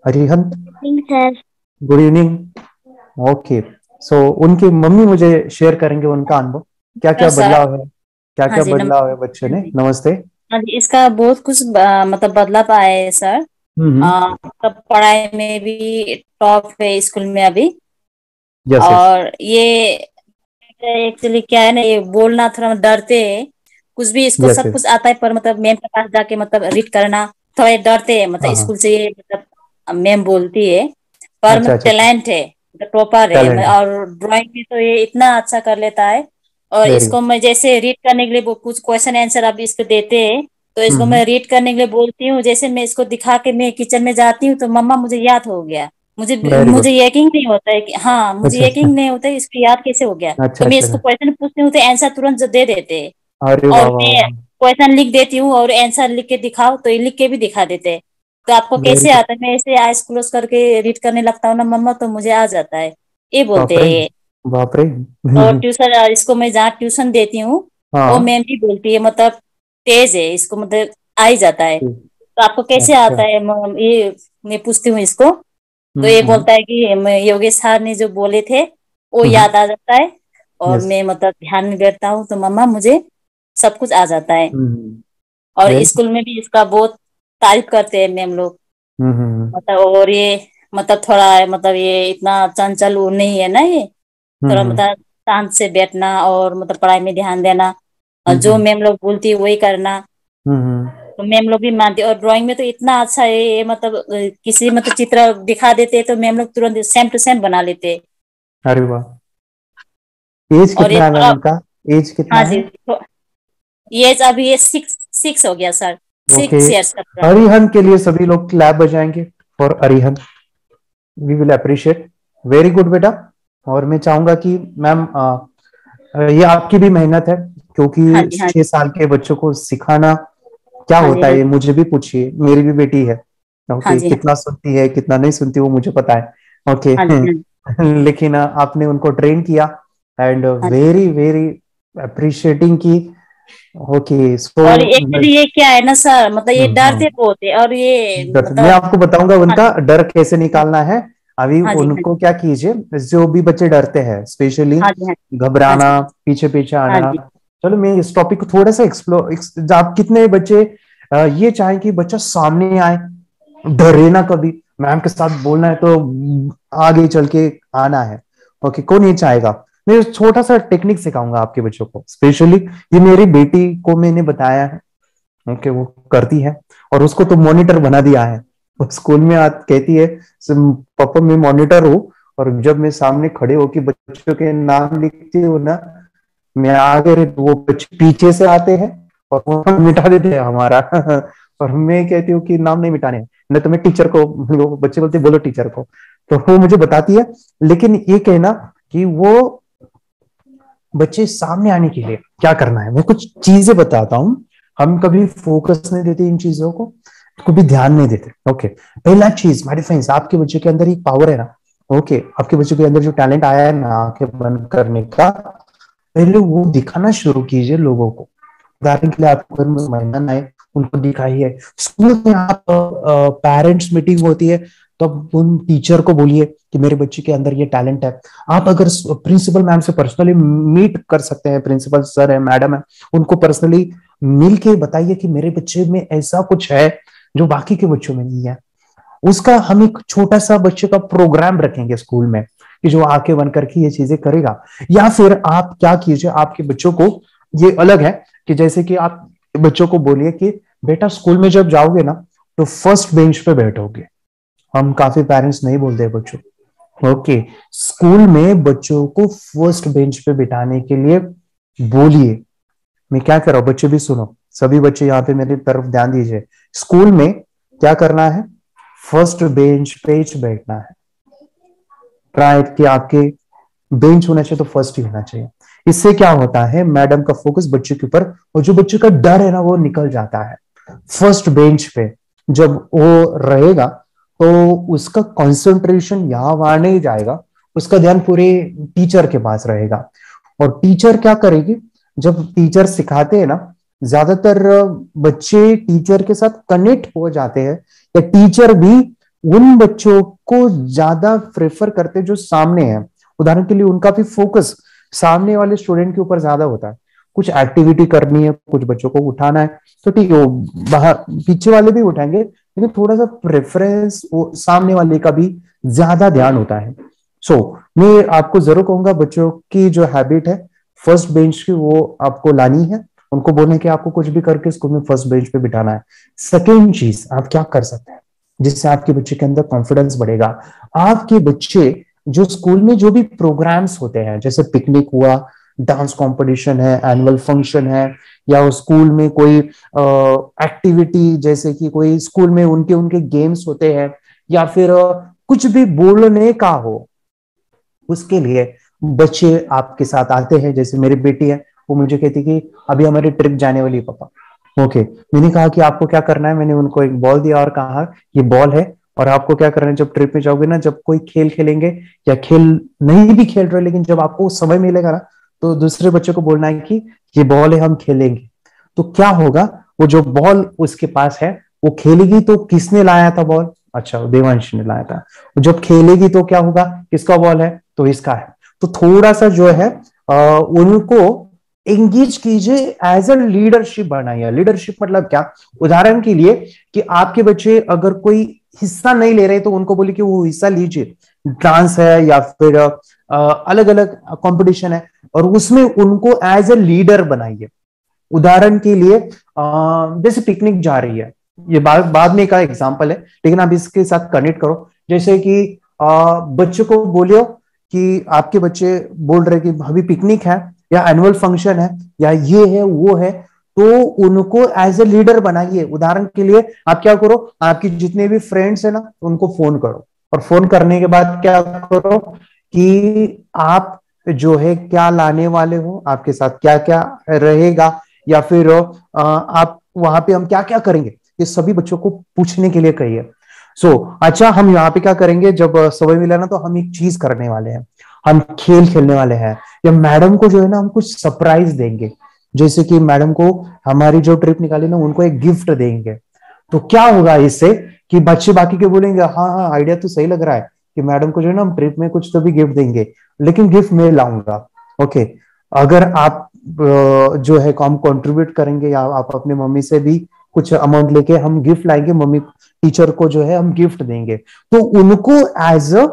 Arihant, evening sir. Good evening. Okay, so उनकी मम्मी मुझे शेयर करेंगे उनका अनुभव, क्या हाँ क्या सर। बदलाव है, क्या हाँ क्या जी, बदलाव है नमस्ते। बच्चे हाँ ने। जी। नमस्ते। हाँ जी, इसका बहुत कुछ मतलब बदलाव आया है सर। हम्म। मतलब पढ़ाई में भी टॉप है स्कूल में अभी। Yes yes. और ये एक्चुअली क्या है ना, ये बोलना थोड़ा डरते हैं। कुछ भी इसको यस सब यस। कुछ आता है, पर मतलब मैम के पास जाके मतलब रीड करना थोड़ा ये डरते हैं। मतलब हाँ हाँ। स्कूल से ये मतलब मैम बोलती है, पर अच्छा मतलब अच्छा। टैलेंट है, टॉपर है। टैलेंट। और ड्राइंग में तो ये इतना अच्छा कर लेता है। और वेरी इसको गुड। मैं जैसे रीड करने के लिए वो कुछ क्वेश्चन आंसर अभी इसको देते हैं, तो इसको हम्म। मैं रीड करने के लिए बोलती हूँ। जैसे मैं इसको दिखा के मैं किचन में जाती हूँ तो मम्मा मुझे याद हो गया। मुझे वेरी मुझे गुड। यकीन नहीं होता है कि हाँ, मुझे अच्छा यकीन अच्छा। नहीं होता है इसको याद कैसे हो गया। अच्छा तो मैं अच्छा। इसको क्वेश्चन पूछती हूँ तो आंसर तुरंत दे देते हैं। अरे और वाह वाह मैं वाह। क्वेश्चन लिख देती हूँ और आंसर लिख के दिखाओ तो ये लिख के भी दिखा देते हैं। तो आपको वेरी कैसे गुड। आता है? मैं ऐसे आइज क्लोज करके रीड करने लगता हूँ ना मम्मा, तो मुझे आ जाता है, ये बाप बोलते रे। हैं। बाप रे। और ट्यूशन इसको मैं जहाँ ट्यूशन देती हूँ, वो हाँ। मैम भी बोलती है मतलब तेज है इसको, मतलब आ ही जाता है। तो आपको कैसे अच्छा। आता है ये मैं पूछती हूँ इसको। तो ये हम्म। बोलता है कि योगेश सर ने जो बोले थे वो हम्म। याद आ जाता है। और यस। मैं मतलब ध्यान में बैठता हूँ तो मम्मा मुझे सब कुछ आ जाता है। हम्म। और वेरी गुड। स्कूल में भी इसका बहुत तारीफ करते हैं मैम लोग। मतलब और ये मतलब थोड़ा मतलब ये इतना चंचल वो नहीं है ना ये। थोड़ा हम्म। मतलब शांत से बैठना और मतलब पढ़ाई में ध्यान देना, और हम्म। जो मैम लोग बोलती है वही करना। हम्म। तो मैम लोग भी मानती है। और ड्राइंग में तो इतना अच्छा है ये, मतलब किसी मतलब चित्र दिखा देते हैं तो मैम लोग तुरंत सेम टू सेम बना लेते हैं। अरे वाह। एज और ये कितना है मैम थोड़ा। इनका? एज हाँ कितना है? जी, तो ये अभी ये सिक्स सिक्स हो गया सर। ओके। 6 इयर्स का पूरा। अरिहंत के लिए सभी लोग क्लैप बजाएंगे for Arihant. We will appreciate. Very good बेटा। और मैं चाहूंगा कि मैम ये आपकी भी मेहनत है, हाँ क्योंकि जी, हाँ छह जी, साल के बच्चों को सिखाना क्या हाँ जी, होता हाँ है ये जी, मुझे भी पूछिए, मेरी भी बेटी है। हाँ ओके, जी, हाँ कितना सुनती है कितना नहीं सुनती वो मुझे पता है। ओके। जी, हाँ जी, लेकिन आपने उनको ट्रेन किया, एंड हाँ जी। वेरी वेरी अप्रिशिएटिंग की। ओके सो और एक्चुअली ये क्या है ना सर, मतलब ये हाँ, डरते बहुत है और ये मैं मतलब। आपको बताऊंगा हाँ उनका जी, डर कैसे निकालना है। अभी हाँ जी, हाँ उनको जी, क्या कीजिए, जो भी बच्चे डरते हैं स्पेशली हाँ जी, हाँ घबराना, जी, पीछे पीछे हाँ आना। जी, चलो मैं इस टॉपिक को थोड़ा सा एक्सप्लोर, आप कितने बच्चे ये चाहें कि बच्चा सामने आए, डरे ना कभी, मैम के साथ बोलना है तो आगे चल के आना है। ओके, कौन ये चाहेगा? मैं छोटा सा टेक्निक सिखाऊंगा आपके बच्चों को, स्पेशली ये मेरी बेटी को मैंने बताया है। ओके, वो करती है, और उसको तो मॉनिटर बना दिया है। वो स्कूल में कहती है, पापा मैं मॉनिटर हूँ, और जब मैं सामने खड़े होके बच्चों के नाम लिखती हूँ ना, मैं आगे वो बच्चे पीछे से आते हैं और वो मिटा देते हैं हमारा। और मैं कहती हूँ कि नाम नहीं मिटाने हैं, नहीं तो मैं टीचर को, वो बच्चे बोलते बोलो टीचर को। तो वो मुझे बताती है। लेकिन ये कहना कि वो बच्चे सामने आने के लिए क्या करना है, मैं कुछ चीजें बताता हूँ। हम कभी फोकस नहीं देते इन चीजों को, कभी ध्यान नहीं देते। ओके, पहला चीज माय फ्रेंड्स, आपके बच्चे के अंदर एक पावर है ना। ओके, आपके बच्चे के अंदर जो टैलेंट आया है ना आंखें बंद करने का, पहले वो दिखाना शुरू कीजिए लोगों को। उदाहरण के लिए आपको घर में मेहमान आए, उनको दिखाइए। स्कूल में आप पेरेंट्स मीटिंग होती है, तब उन टीचर को बोलिए कि मेरे बच्चे के अंदर ये टैलेंट है। आप अगर प्रिंसिपल मैम से पर्सनली मीट कर सकते हैं, प्रिंसिपल सर है मैडम है, उनको पर्सनली मिल के बताइए कि मेरे बच्चे में ऐसा कुछ है जो बाकी के बच्चों में नहीं है। उसका हम एक छोटा सा बच्चे का प्रोग्राम रखेंगे स्कूल में, कि जो आके बन करके ये चीजें करेगा। या फिर आप क्या कीजिए, आपके बच्चों को, ये अलग है कि जैसे कि आप बच्चों को बोलिए कि बेटा स्कूल में जब जाओगे ना तो फर्स्ट बेंच पे बैठोगे। हम काफी पेरेंट्स नहीं बोलते हैं बच्चों। ओके, स्कूल में बच्चों को फर्स्ट बेंच पे बिठाने के लिए बोलिए। मैं क्या कर रहा हूं, बच्चे भी सुनो, सभी बच्चे यहाँ पे मेरी तरफ ध्यान दीजिए। स्कूल में क्या करना है, फर्स्ट बेंच पे ही बैठना है। ट्राई कि आपके बेंच होना चाहिए तो फर्स्ट ही होना चाहिए। इससे क्या होता है, मैडम का फोकस बच्चे के ऊपर, और जो बच्चे का डर है ना वो निकल जाता है। फर्स्ट बेंच पे जब वो रहेगा तो उसका कंसंट्रेशन यहाँ वहां नहीं जाएगा, उसका ध्यान पूरे टीचर के पास रहेगा। और टीचर क्या करेगी, जब टीचर सिखाते हैं ना, ज्यादातर बच्चे टीचर के साथ कनेक्ट हो जाते हैं, या टीचर भी उन बच्चों को ज्यादा प्रेफर करते जो सामने है। उदाहरण के लिए उनका भी फोकस सामने वाले स्टूडेंट के ऊपर ज्यादा होता है। कुछ एक्टिविटी करनी है, कुछ बच्चों को उठाना है, तो ठीक है, वो बाहर पीछे वाले भी उठाएंगे, लेकिन थोड़ा सा प्रेफरेंस वो सामने वाले का भी ज्यादा ध्यान होता है। मैं आपको जरूर कहूंगा, बच्चों की जो हैबिट है फर्स्ट बेंच की, वो आपको लानी है। उनको बोलने कि आपको कुछ भी करके स्कूल में फर्स्ट बेंच पे बिठाना है। सेकेंड चीज आप क्या कर सकते हैं जिससे आपके बच्चे के अंदर कॉन्फिडेंस बढ़ेगा। आपके बच्चे जो स्कूल में जो भी प्रोग्राम्स होते हैं, जैसे पिकनिक हुआ, डांस कंपटीशन है, एनुअल फंक्शन है, या स्कूल में कोई एक्टिविटी, जैसे कि कोई स्कूल में उनके उनके गेम्स होते हैं, या फिर कुछ भी बोलने का हो, उसके लिए बच्चे आपके साथ आते हैं। जैसे मेरी बेटी है, वो मुझे कहती कि अभी हमारी ट्रिप जाने वाली है पापा। ओके, मैंने कहा कि आपको क्या करना है। मैंने उनको एक बॉल दिया और कहा ये बॉल है, और आपको क्या करना है, जब ट्रिप में जाओगे ना, जब कोई खेल खेलेंगे या खेल नहीं भी खेल रहे, लेकिन जब आपको समय मिलेगा ना, तो दूसरे बच्चे को बोलना है कि ये बॉल है, हम खेलेंगे। तो क्या होगा, वो जो बॉल उसके पास है वो खेलेगी। तो किसने लाया था बॉल? अच्छा, देवांश ने लाया था। जब खेलेगी तो क्या होगा, किसका बॉल है? तो इसका है। तो थोड़ा सा जो है उनको एंगेज कीजिए, एज अ लीडरशिप बनाइए। लीडरशिप मतलब क्या? उदाहरण के लिए कि आपके बच्चे अगर कोई हिस्सा नहीं ले रहे, तो उनको बोले कि वो हिस्सा लीजिए। डांस है या फिर अलग अलग कंपटीशन है, और उसमें उनको एज अ लीडर बनाइए। उदाहरण के लिए जैसे पिकनिक जा रही है, ये बाद में का एग्जांपल है, लेकिन आप इसके साथ कनेक्ट करो। जैसे कि बच्चों को बोलियो कि आपके बच्चे बोल रहे कि अभी पिकनिक है, या एनुअल फंक्शन है, या ये है वो है, तो उनको एज ए लीडर बनाइए। उदाहरण के लिए आप क्या करो, आपकी जितने भी फ्रेंड्स है ना, उनको फोन करो, और फोन करने के बाद क्या करो कि आप जो है क्या लाने वाले हो, आपके साथ क्या क्या रहेगा, या फिर आप वहां पे हम क्या क्या करेंगे, ये सभी बच्चों को पूछने के लिए कहिए। अच्छा, हम यहाँ पे क्या करेंगे, जब समय मिला ना, तो हम एक चीज करने वाले हैं, हम खेल खेलने वाले हैं, या मैडम को जो है ना हम कुछ सरप्राइज देंगे। जैसे कि मैडम को हमारी जो ट्रिप निकाली ना, उनको एक गिफ्ट देंगे। तो क्या होगा इससे कि बच्चे बाकी के बोलेंगे हाँ हाँ, आइडिया तो सही लग रहा है कि मैडम को जो है ना हम ट्रिप में कुछ तो भी गिफ्ट देंगे, लेकिन गिफ्ट मैं लाऊंगा। ओके, अगर आप जो है हम कंट्रीब्यूट करेंगे, या आप अपने मम्मी से भी कुछ अमाउंट लेके हम गिफ्ट लाएंगे, मम्मी टीचर को जो है हम गिफ्ट देंगे, तो उनको एज अ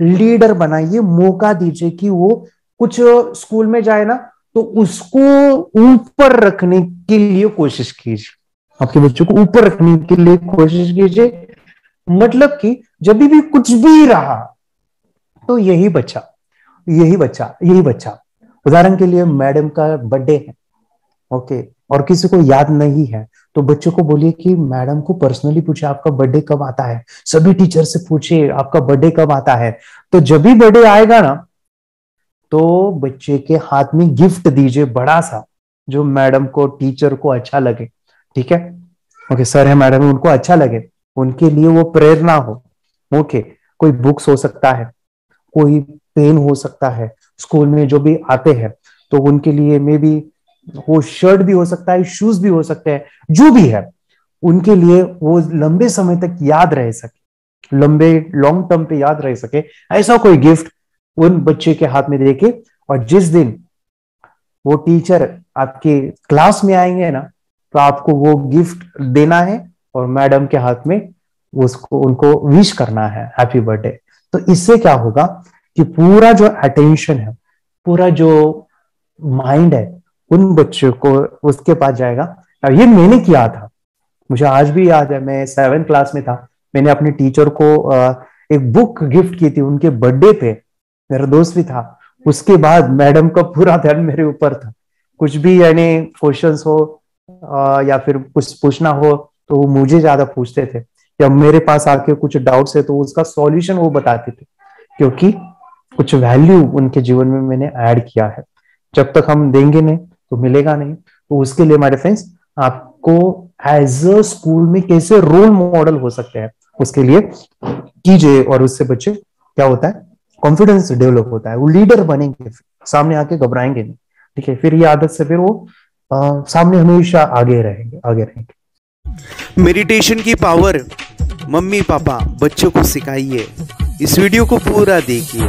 लीडर बनाइए, मौका दीजिए कि वो कुछ स्कूल में जाए ना, तो उसको ऊपर रखने के लिए कोशिश कीजिए। आपके बच्चों को ऊपर रखने के लिए कोशिश कीजिए, मतलब कि जब भी कुछ भी रहा, तो यही बच्चा, यही बच्चा, यही बच्चा। उदाहरण के लिए मैडम का बर्थडे है, ओके, और किसी को याद नहीं है, तो बच्चों को बोलिए कि मैडम को पर्सनली पूछे आपका बर्थडे कब आता है। सभी टीचर से पूछिए आपका बर्थडे कब आता है। तो जब भी बर्थडे आएगा ना, तो बच्चे के हाथ में गिफ्ट दीजिए बड़ा सा, जो मैडम को, टीचर को अच्छा लगे। ठीक है, ओके, सर है मैडम, उनको अच्छा लगे, उनके लिए वो प्रेरणा हो। ओके, कोई बुक्स हो सकता है, कोई पेन हो सकता है, स्कूल में जो भी आते हैं, तो उनके लिए मे बी वो शर्ट भी हो सकता है, शूज भी हो सकते हैं, जो भी है उनके लिए वो लंबे समय तक याद रह सके, लंबे लॉन्ग टर्म पे याद रह सके, ऐसा कोई गिफ्ट उन बच्चे के हाथ में देके। और जिस दिन वो टीचर आपके क्लास में आएंगे ना, तो आपको वो गिफ्ट देना है, और मैडम के हाथ में उसको उनको विश करना है हैप्पी बर्थडे। तो इससे क्या होगा कि पूरा जो अटेंशन है, पूरा जो माइंड है, उन बच्चों को उसके पास जाएगा। और ये मैंने किया था, मुझे आज भी याद है, मैं 7th क्लास में था, मैंने अपने टीचर को एक बुक गिफ्ट की थी उनके बर्थडे पे, मेरा दोस्त भी था। उसके बाद मैडम का पूरा ध्यान मेरे ऊपर था, कुछ भी यानी क्वेश्चंस हो या फिर कुछ पूछना हो, तो वो मुझे ज्यादा पूछते थे, या मेरे पास आके कुछ डाउट्स है तो उसका सॉल्यूशन वो बताते थे, क्योंकि कुछ वैल्यू उनके जीवन में मैंने ऐड किया है। जब तक हम देंगे नहीं तो मिलेगा नहीं। तो उसके लिए हमारे फ्रेंड्स, आपको एज अ स्कूल में कैसे रोल मॉडल हो सकते हैं, उसके लिए कीजिए, और उससे बच्चे क्या होता है, कॉन्फिडेंस डेवलप होता है, वो लीडर बनेंगे, सामने आके घबराएंगे नहीं। ठीक है, फिर ये आदत से फिर वो सामने हमेशा आगे रहेंगे, आगे रहेंगे। मेडिटेशन की पावर मम्मी पापा बच्चों को सिखाइए, इस वीडियो को पूरा देखिए।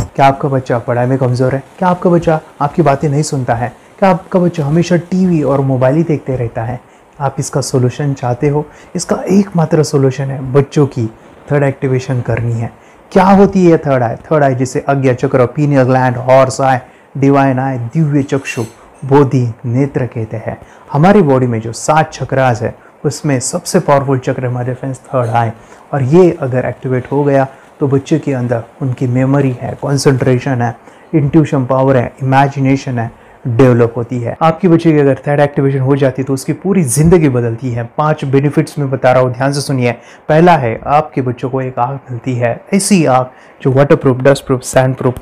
क्या आपका बच्चा पढ़ाई में कमज़ोर है? क्या आपका बच्चा आपकी बातें नहीं सुनता है? क्या आपका बच्चा हमेशा टीवी और मोबाइल ही देखते रहता है? आप इसका सोल्यूशन चाहते हो? इसका एकमात्र सोल्यूशन है बच्चों की थर्ड एक्टिवेशन करनी है। क्या होती है थर्ड आई? थर्ड आई जिसे Ajna chakra, pineal gland, Horus eye, divine eye, दिव्य चक्षु, बोधि नेत्र कहते हैं। हमारी बॉडी में जो 7 चक्रास है उसमें सबसे पावरफुल चक्र हमारे फ्रेंड्स थर्ड आई, और ये अगर एक्टिवेट हो गया तो बच्चे के अंदर उनकी मेमोरी है, कंसंट्रेशन है, इंट्यूशन पावर है, इमेजिनेशन है, डेवलप होती है। आपकी बच्चे की अगर थर्ड एक्टिवेशन हो जाती है तो उसकी पूरी जिंदगी बदलती है। 5 बेनिफिट्स में बता रहा हूँ, ध्यान से सुनिए। पहला है, आपके बच्चों को एक आँख मिलती है, ऐसी आँख जो waterproof, dustproof, sand proof,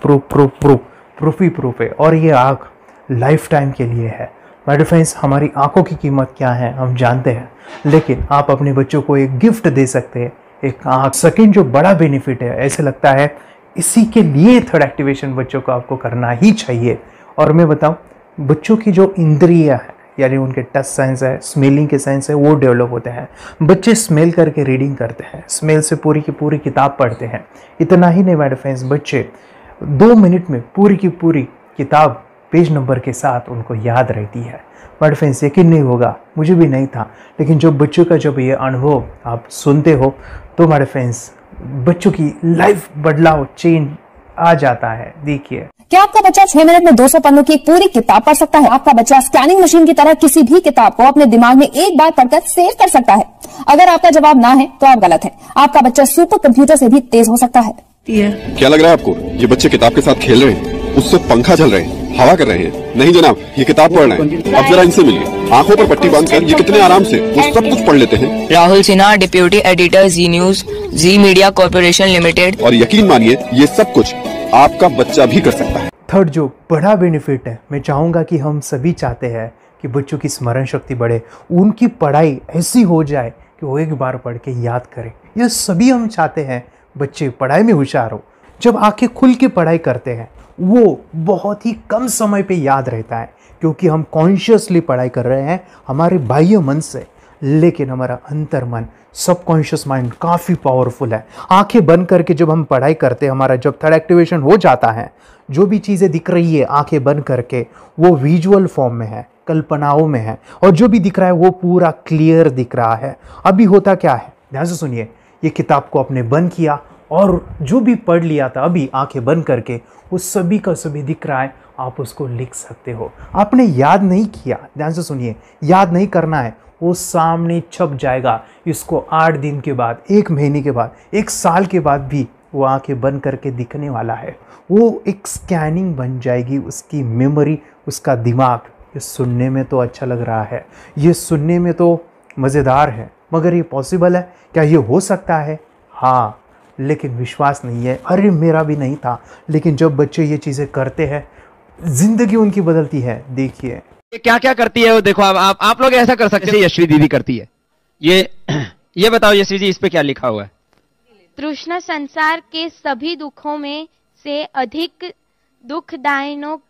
proof ही प्रूफ है, और ये आँख लाइफ टाइम के लिए है। माय फ्रेंड्स, हमारी आंखों की कीमत क्या है हम जानते हैं, लेकिन आप अपने बच्चों को एक गिफ्ट दे सकते हैं, एक आँख। सेकंड जो बड़ा बेनिफिट है, ऐसे लगता है इसी के लिए थर्ड एक्टिवेशन बच्चों को आपको करना ही चाहिए। और मैं बताऊं, बच्चों की जो इंद्रियां है, यानी उनके टच सेंस है, स्मेलिंग के सेंस है, वो डेवलप होते हैं। बच्चे स्मेल करके रीडिंग करते हैं, स्मेल से पूरी की पूरी किताब पढ़ते हैं। इतना ही नहीं माय फ्रेंड्स, बच्चे 2 मिनट में पूरी की पूरी किताब पेज नंबर के साथ उनको याद रहती है। बट फ्रेंड्स, यकीन नहीं होगा, मुझे भी नहीं था, लेकिन जब बच्चों का जब ये अनुभव आप सुनते हो तो हमारे फ्रेंड्स बच्चों की लाइफ बदलाव, चेंज आ जाता है। देखिए, क्या आपका बच्चा 6 मिनट में 200 पन्नों की एक पूरी किताब पढ़ सकता है? आपका बच्चा स्कैनिंग मशीन की तरह किसी भी किताब को अपने दिमाग में एक बार पढ़कर सेव कर सकता है? अगर आपका जवाब ना है तो आप गलत है। आपका बच्चा सुपर कंप्यूटर से भी तेज हो सकता है। क्या लग रहा है आपको ये बच्चे किताब के साथ खेल रहे हैं, उससे पंखा चल रहे हैं, हवा कर रहे हैं? नहीं जनाब, ये किताब पढ़ रहे हैं। अब जरा इनसे मिलिए, आंखों पर पट्टी बांधकर ये कितने आराम से वो सब कुछ पढ़ लेते हैं। राहुल सिन्हा, डिप्यूटी एडिटर, जी न्यूज, जी मीडिया कॉर्पोरेशन लिमिटेड। और यकीन मानिए, ये सब कुछ आपका बच्चा भी कर सकता है। थर्ड जो बड़ा बेनिफिट है, मैं चाहूँगा कि हम सभी चाहते हैं कि बच्चों की स्मरण शक्ति बढ़े, उनकी पढ़ाई ऐसी हो जाए कि वो एक बार पढ़ के याद करें। ये सभी हम चाहते हैं बच्चे पढ़ाई में होशियार हो। जब आंखें खुल के पढ़ाई करते हैं वो बहुत ही कम समय पे याद रहता है, क्योंकि हम कॉन्शियसली पढ़ाई कर रहे हैं हमारे बाह्य मन से, लेकिन हमारा अंतर मन, सबकॉन्शियस माइंड काफ़ी पावरफुल है। आंखें बंद करके जब हम पढ़ाई करते हैं, हमारा जब थर्ड एक्टिवेशन हो जाता है, जो भी चीज़ें दिख रही है आंखें बंद करके, वो विजुअल फॉर्म में है, कल्पनाओं में है, और जो भी दिख रहा है वो पूरा क्लियर दिख रहा है। अभी होता क्या है, ध्यान से सुनिए। ये किताब को आपने बंद किया और जो भी पढ़ लिया था अभी आंखें बंद करके, वो सभी का सभी दिख रहा है, आप उसको लिख सकते हो। आपने याद नहीं किया, ध्यान से सुनिए, याद नहीं करना है, वो सामने छप जाएगा। इसको 8 दिन के बाद, 1 महीने के बाद, 1 साल के बाद भी वो आंखें बंद करके दिखने वाला है। वो एक स्कैनिंग बन जाएगी, उसकी मेमोरी, उसका दिमाग। ये सुनने में तो अच्छा लग रहा है, ये सुनने में तो मज़ेदार है, मगर ये पॉसिबल है क्या? ये हो सकता है, हाँ, लेकिन विश्वास नहीं है। अरे मेरा भी नहीं था, लेकिन जब बच्चे ये चीज़ें करते हैं, जिंदगी उनकी बदलती है। देखिए ये क्या क्या करती है वो देखो। अब आप लोग ऐसा कर सकते हैं, यशवी दीदी करती है। ये बताओ यशवी जी, इस पे क्या लिखा हुआ है? तृष्णा संसार के सभी दुखों में से अधिक दुखदायक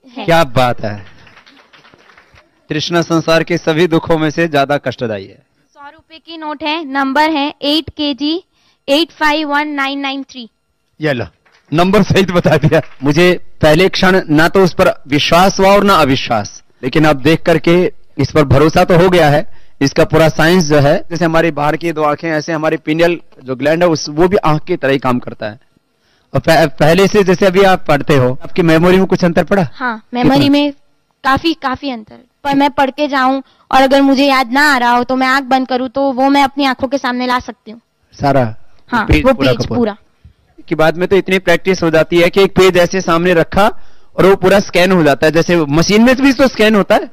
है। क्या बात है। तृष्णा संसार के सभी दुखों में से ज्यादा कष्टदायी है। 100 रुपए की नोट है, नंबर है 8 kg 851993। ये लो, नंबर सहित बता दिया। मुझे पहले क्षण ना तो उस पर विश्वास हुआ और ना अविश्वास, लेकिन अब देख करके इस पर भरोसा तो हो गया है। इसका पूरा साइंस जो है, जैसे हमारी बाहर की 2 आंखें, ऐसे हमारी पिनियल जो ग्लैंड है वो भी आंख की तरह ही काम करता है। और पहले से जैसे अभी आप पढ़ते हो, आपकी मेमोरी में कुछ अंतर पड़ा? हाँ, मेमोरी में काफी अंतर। पर मैं पढ़ के जाऊं और अगर मुझे याद ना आ रहा हो तो मैं आंख बंद करूं तो वो मैं अपनी आंखों के सामने ला सकती हूँ सारा। हाँ, वो पेज पूरा की बाद में तो इतनी प्रैक्टिस हो जाती है कि एक पेज ऐसे सामने रखा और वो पूरा स्कैन हो जाता है, जैसे मशीन में भी तो स्कैन होता है।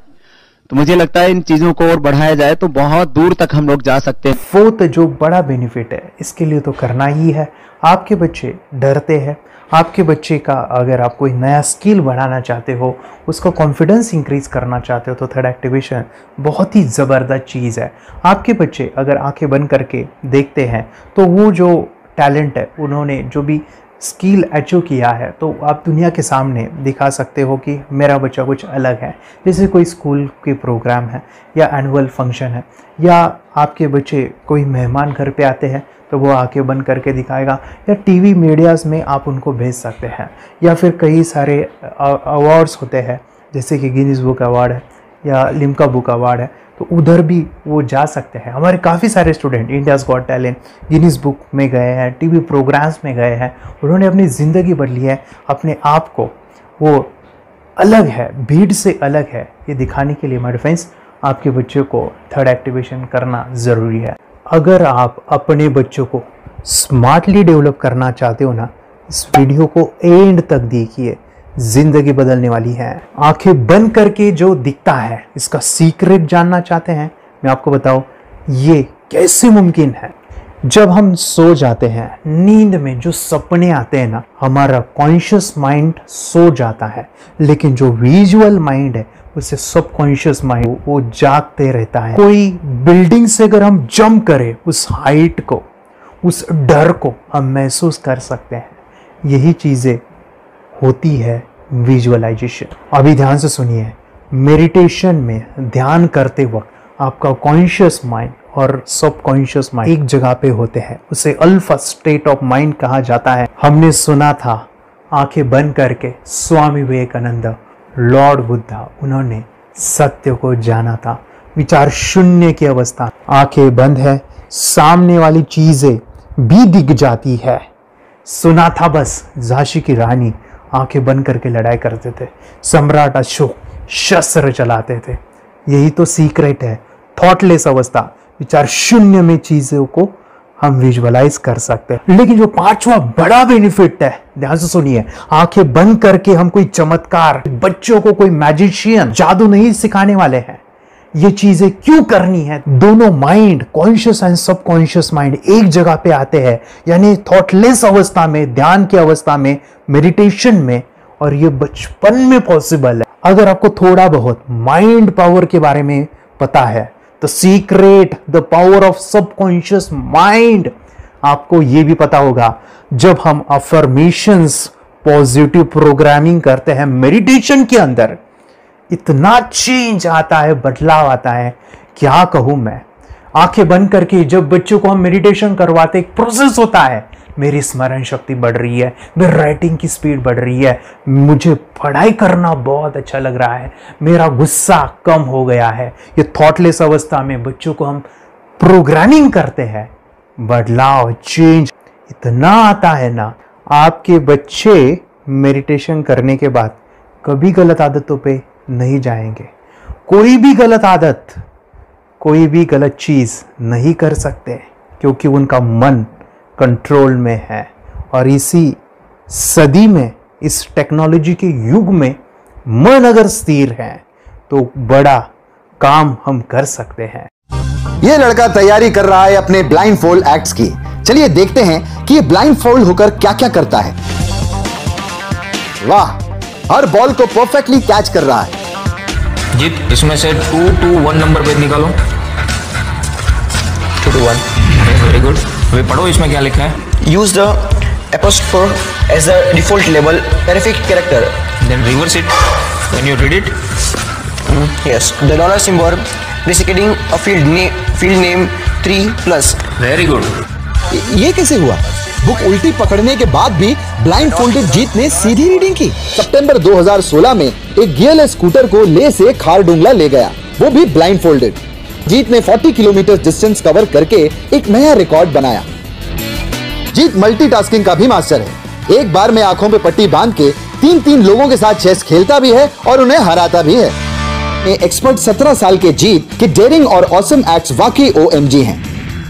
तो मुझे लगता है इन चीजों को और बढ़ाया जाए तो बहुत दूर तक हम लोग जा सकते हैं। फोर्थ जो बड़ा बेनिफिट है, इसके लिए तो करना ही है। आपके बच्चे डरते हैं, आपके बच्चे का अगर आप कोई नया स्किल बढ़ाना चाहते हो, उसका कॉन्फिडेंस इंक्रीज करना चाहते हो, तो थर्ड एक्टिवेशन बहुत ही ज़बरदस्त चीज़ है। आपके बच्चे अगर आंखें बंद करके देखते हैं तो वो जो टैलेंट है, उन्होंने जो भी स्किल अचीव किया है तो आप दुनिया के सामने दिखा सकते हो कि मेरा बच्चा कुछ अलग है। जैसे कोई स्कूल के प्रोग्राम है या एनुअल फंक्शन है, या आपके बच्चे कोई मेहमान घर पे आते हैं तो वो आंखें बंद करके दिखाएगा, या टीवी मीडियाज़ में आप उनको भेज सकते हैं, या फिर कई सारे अवार्ड्स होते हैं जैसे कि गिनीज बुक अवार्ड है या लिम्का बुक अवार्ड है, तो उधर भी वो जा सकते हैं। हमारे काफ़ी सारे student India's got talent, Guinness book में गए हैं, टीवी प्रोग्राम्स में गए हैं, उन्होंने अपनी ज़िंदगी बदली है, अपने आप को वो अलग है, भीड़ से अलग है, ये दिखाने के लिए माय फ्रेंड्स आपके बच्चे को थर्ड एक्टिवेशन करना ज़रूरी है। अगर आप अपने बच्चों को स्मार्टली डेवलप करना चाहते हो ना, इस वीडियो को एंड तक देखिए, जिंदगी बदलने वाली है। आंखें बंद करके जो दिखता है इसका सीक्रेट जानना चाहते हैं, मैं आपको बताऊं ये कैसे मुमकिन है। जब हम सो जाते हैं, नींद में जो सपने आते हैं ना, हमारा कॉन्शियस माइंड सो जाता है, लेकिन जो विजुअल माइंड है उसे सबकॉन्शियस माइंड वो जागते रहता है। कोई बिल्डिंग से अगर हम जंप करें, उस हाइट को, उस डर को हम महसूस कर सकते हैं। यही चीजें होती है विजुअलाइजेशन। अभी ध्यान से सुनिए, मेडिटेशन में ध्यान करते वक्त आपका कॉन्शियस माइंड और सबकॉन्शियस माइंड एक जगह पे होते हैं, उसे अल्फा स्टेट ऑफ माइंड कहा जाता है। हमने सुना था आंखें बंद करके स्वामी विवेकानंद, लॉर्ड बुद्धा, उन्होंने सत्य को जाना था। विचार शून्य की अवस्था, आंखें बंद है, सामने वाली चीजें भी दिख जाती है। सुना था बस झांसी की रानी आंखें बंद करके लड़ाई करते थे, सम्राट अशोक शस्त्र चलाते थे। यही तो सीक्रेट है, थॉटलेस अवस्था, विचार शून्य में चीजों को हम विजुअलाइज कर सकते हैं। लेकिन जो पांचवा बड़ा बेनिफिट है, ध्यान से सुनिए, आंखें बंद करके हम कोई चमत्कार, बच्चों को कोई मैजिशियन जादू नहीं सिखाने वाले हैं। ये चीजें क्यों करनी है? दोनों mind, conscious and subconscious mind एक जगह पे आते हैं, यानी थॉटलेस अवस्था में, ध्यान की अवस्था में, मेडिटेशन में, और ये बचपन में पॉसिबल है। अगर आपको थोड़ा बहुत माइंड पावर के बारे में पता है, the secret, the power of subconscious mind, आपको ये भी पता होगा जब हम अफर्मेशंस, पॉजिटिव प्रोग्रामिंग करते हैं मेडिटेशन के अंदर, इतना चेंज आता है, बदलाव आता है, क्या कहूं मैं। आंखें बंद करके जब बच्चों को हम मेडिटेशन करवाते, एक प्रोसेस होता है, मेरी स्मरण शक्ति बढ़ रही है, मेरी राइटिंग की स्पीड बढ़ रही है, मुझे पढ़ाई करना बहुत अच्छा लग रहा है, मेरा गुस्सा कम हो गया है। ये थॉटलेस अवस्था में बच्चों को हम प्रोग्रामिंग करते हैं, बदलाव, चेंज इतना आता है ना। आपके बच्चे मेडिटेशन करने के बाद कभी गलत आदतों पे नहीं जाएंगे। कोई भी गलत आदत, कोई भी गलत चीज नहीं कर सकते, क्योंकि उनका मन कंट्रोल में है। और इसी सदी में, इस टेक्नोलॉजी के युग में, मन अगर स्थिर है तो बड़ा काम हम कर सकते हैं। ये लड़का तैयारी कर रहा है अपने ब्लाइंड फोल्ड एक्ट्स की। चलिए देखते हैं कि ये ब्लाइंड फोल्ड होकर क्या क्या करता है। वाह, हर बॉल को परफेक्टली कैच कर रहा है। जीत, इसमें से 2 to 1 नंबर भेद निकालो। 2 to 1, वेरी गुड। वे पढ़ो, इसमें क्या लिखा है? Use the apostrophe as the default लेवल prefix character, then reverse it when you read it. Yes, the dollar symbol basically a field name 3+। Very good. ये कैसे हुआ? बुक उल्टी पकड़ने के बाद भी ब्लाइंड फोल्डेड जीत ने सीधी रीडिंग की। सितंबर 2016 में एक गियरलेस स्कूटर को ले से खारडुंगला ले गया, वो भी ब्लाइंड फोल्डेड। जीत ने 40 किलोमीटर डिस्टेंस कवर करके एक नया रिकॉर्ड बनाया। जीत मल्टीटास्किंग का भी मास्टर है। एक बार में आंखों पे पट्टी बांध के 3-3 लोगों के साथ चेस खेलता भी है और उन्हें हराता भी है। एक्सपर्ट 17 साल के जीत के डेयरिंग और ऑसम एक्ट्स वाकई OMG हैं।